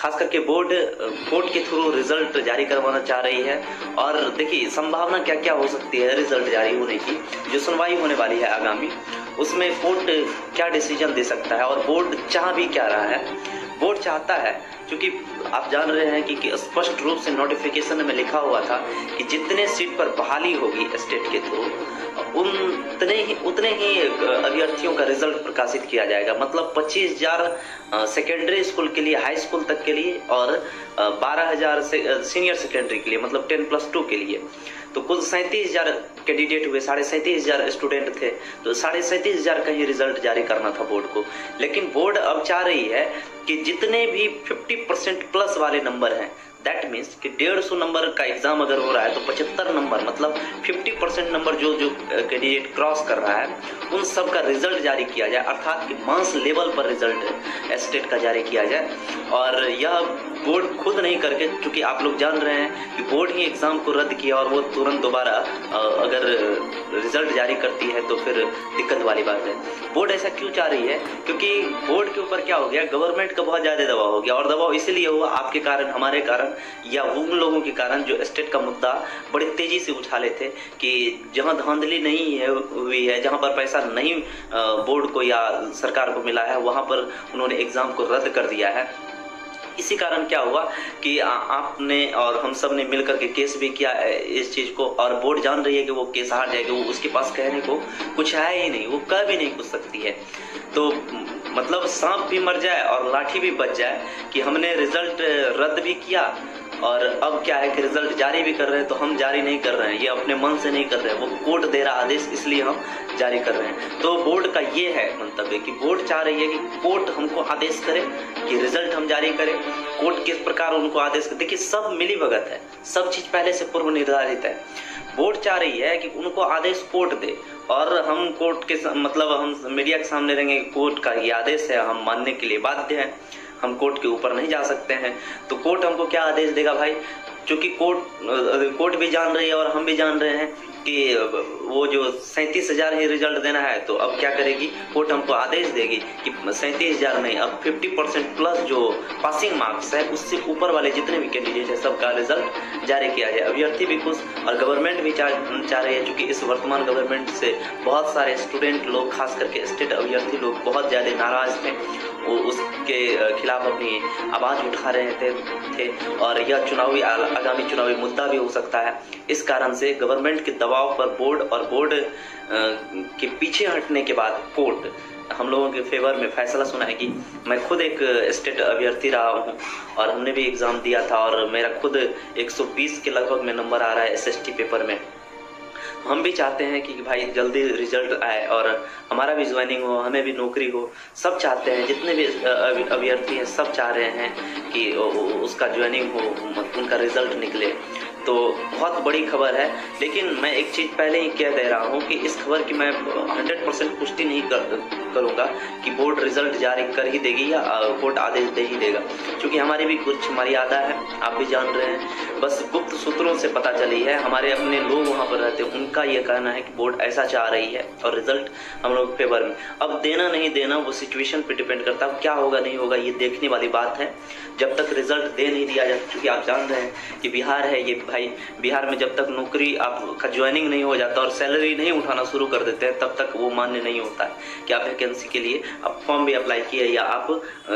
खास करके board court के थ्रू रिजल्ट जारी करवाना चाह रही है। और देखिए संभावना क्या क्या हो सकती है रिजल्ट जारी होने की। जो सुनवाई होने वाली है आगामी, उसमें कोर्ट क्या डिसीजन दे सकता है और बोर्ड चाह भी क्या रहा है। बोर्ड चाहता है, क्योंकि आप जान रहे हैं कि स्पष्ट रूप से नोटिफिकेशन में लिखा हुआ था कि जितने सीट पर बहाली होगी स्टेट के थ्रू उतने ही अभ्यर्थियों का रिजल्ट प्रकाशित किया जाएगा। मतलब 25,000 सेकेंडरी स्कूल के लिए, हाई स्कूल तक के लिए, और 12,000 से सीनियर सेकेंडरी के लिए, मतलब 10+2 के लिए। तो कुल 37,000 कैंडिडेट हुए, 37,500 स्टूडेंट थे। तो 37,500 का ही रिजल्ट जारी करना था बोर्ड को। लेकिन बोर्ड अब चाह रही है कि जितने भी 50% प्लस वाले नंबर हैं, दैट मीन्स कि 150 नंबर का एग्जाम अगर हो रहा है तो 75 नंबर, मतलब 50% नंबर जो कैंडिडेट क्रॉस कर रहा है, उन सब का रिजल्ट जारी किया जाए। अर्थात कि मास लेवल पर रिजल्ट स्टेट का जारी किया जाए। और यह बोर्ड खुद नहीं करके, क्योंकि आप लोग जान रहे हैं कि बोर्ड ही एग्जाम को रद्द किया और वो तुरंत दोबारा अगर रिजल्ट जारी करती है तो फिर दिक्कत वाली बात है। बोर्ड ऐसा क्यों चाह रही है? क्योंकि बोर्ड के ऊपर क्या हो गया, गवर्नमेंट का बहुत ज़्यादा दबाव हो गया। और दबाव इसीलिए हुआ आपके कारण, हमारे कारण, या उन लोगों के कारण जो स्टेट का मुद्दा बड़ी तेजी से उछाले थे कि जहां धांधली नहीं है हुई है, जहां पर पैसा नहीं बोर्ड को या सरकार को मिला है, वहां पर उन्होंने एग्जाम को रद्द कर दिया है। इसी कारण क्या हुआ कि आपने और हम सब ने मिलकर के केस भी किया इस चीज़ को, और बोर्ड जान रही है कि वो केस हार जाएगी। वो उसके पास कहने को कुछ है ही नहीं, वो कह भी नहीं कुछ सकती है। तो मतलब सांप भी मर जाए और लाठी भी बच जाए कि हमने रिजल्ट रद्द भी किया और अब क्या है कि रिजल्ट जारी भी कर रहे हैं। तो हम जारी नहीं कर रहे हैं, ये अपने मन से नहीं कर रहे हैं, वो कोर्ट दे रहा आदेश, इसलिए हम जारी कर रहे हैं। तो बोर्ड का ये है मंतव्य कि बोर्ड चाह रही है कि कोर्ट हमको आदेश करे कि रिजल्ट हम जारी करें। कोर्ट किस प्रकार उनको आदेश करे, देखिए सब मिली भगत है, सब चीज पहले से पूर्व निर्धारित है। बोर्ड चाह रही है कि उनको आदेश कोर्ट दे और हम कोर्ट के मतलब हम मीडिया के सामने रहेंगे, कोर्ट का ये आदेश है, हम मानने के लिए बाध्य हैं, हम कोर्ट के ऊपर नहीं जा सकते हैं। तो कोर्ट हमको क्या आदेश देगा भाई? क्योंकि कोर्ट भी जान रही है और हम भी जान रहे हैं कि वो जो 37,000 ही रिजल्ट देना है, तो अब क्या करेगी कोर्ट? हमको आदेश देगी कि 37,000 नहीं, अब 50% प्लस जो पासिंग मार्क्स है उससे ऊपर वाले जितने भी कैंडिडेट है सबका रिजल्ट जारी किया जाए। अभ्यर्थी भी खुश और गवर्नमेंट भी चाह रही है, क्योंकि इस वर्तमान गवर्नमेंट से बहुत सारे स्टूडेंट लोग, खास करके स्टेट अभ्यर्थी लोग बहुत ज़्यादा नाराज थे। वो उसके खिलाफ अपनी आवाज़ उठा रहे थे और यह आगामी चुनावी मुद्दा भी हो सकता है। इस कारण से गवर्नमेंट के दबाव पर बोर्ड और बोर्ड के पीछे हटने के बाद कोर्ट हम लोगों के फेवर में फैसला सुनाएगी। मैं खुद एक स्टेट अभ्यर्थी रहा हूँ और हमने भी एग्ज़ाम दिया था और मेरा खुद 120 के लगभग में नंबर आ रहा है SST पेपर में। हम भी चाहते हैं कि भाई जल्दी रिजल्ट आए और हमारा भी ज्वाइनिंग हो, हमें भी नौकरी हो। सब चाहते हैं, जितने भी अभ्यर्थी हैं सब चाह रहे हैं कि उसका ज्वाइनिंग हो, उनका रिजल्ट निकले। तो बहुत बड़ी खबर है। लेकिन मैं एक चीज़ पहले ही कह दे रहा हूँ कि इस खबर की मैं 100% पुष्टि नहीं करूँगा कि बोर्ड रिजल्ट जारी कर ही देगी या कोर्ट आदेश दे ही देगा, क्योंकि हमारी भी कुछ मर्यादा है, आप भी जान रहे हैं। बस गुप्त सूत्रों से पता चली है, हमारे अपने लोग वहाँ पर रहते हैं, उनका ये कहना है कि बोर्ड ऐसा चाह रही है और रिजल्ट हम लोग फेवर में। अब देना नहीं देना वो सिचुएशन पे डिपेंड करता है, क्या होगा नहीं होगा ये देखने वाली बात है। जब तक रिजल्ट दे नहीं दिया जाता, क्योंकि आप जान रहे हैं कि बिहार है ये भाई, बिहार में जब तक नौकरी आपका ज्वाइनिंग नहीं हो जाता और सैलरी नहीं उठाना शुरू कर देते हैं, तब तक वो मान्य नहीं होता है कि आप वैकेंसी के लिए आप फॉर्म भी अप्लाई किए या आप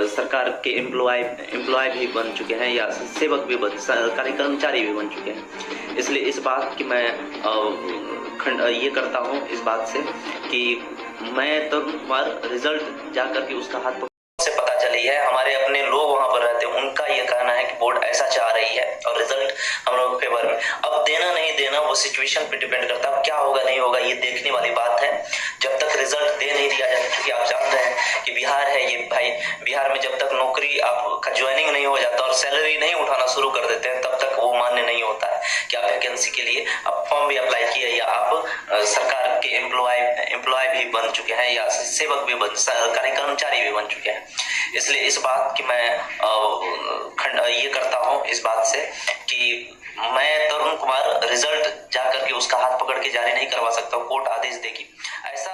सरकार के एम्प्लॉय भी बन चुके हैं या सेवक भी सरकारी कर्मचारी भी बन चुके हैं। इसलिए इस बात की मैं ये करता हूँ इस बात से कि मैं तरुण कुमार रिजल्ट जा करके उसका हाथ से पता चली है, हमारे अपने लोग वहाँ पर रहते हैं, उनका ये कहना है कि बोर्ड ऐसा चाह रही है और रिजल्ट हम लोग फेवर में। अब देना नहीं देना वो सिचुएशन पे डिपेंड करता है, क्या होगा नहीं होगा ये देखने वाली बात है। जब तक रिजल्ट दे नहीं दिया जाता, क्योंकि आप जान रहे हैं कि बिहार है ये भाई, बिहार में जब तक नौकरी आपका ज्वाइनिंग नहीं हो जाता और सैलरी नहीं उठाना शुरू कर देते हैं, तब तक वो मान्य नहीं होता है कि आप वैकेंसी के लिए आप फॉर्म भी अप्लाई किए या आप सरकार के एम्प्लॉय भी बन चुके हैं या सेवक भी सरकारी कर्मचारी भी बन चुके हैं। इसलिए इस बात की मैं ये करता हूँ इस बात से कि मैं तरुण कुमार रिजल्ट जा करके उसका हाथ पकड़ के जारी नहीं करवा सकता हूँ, कोर्ट आदेश देगी ऐसा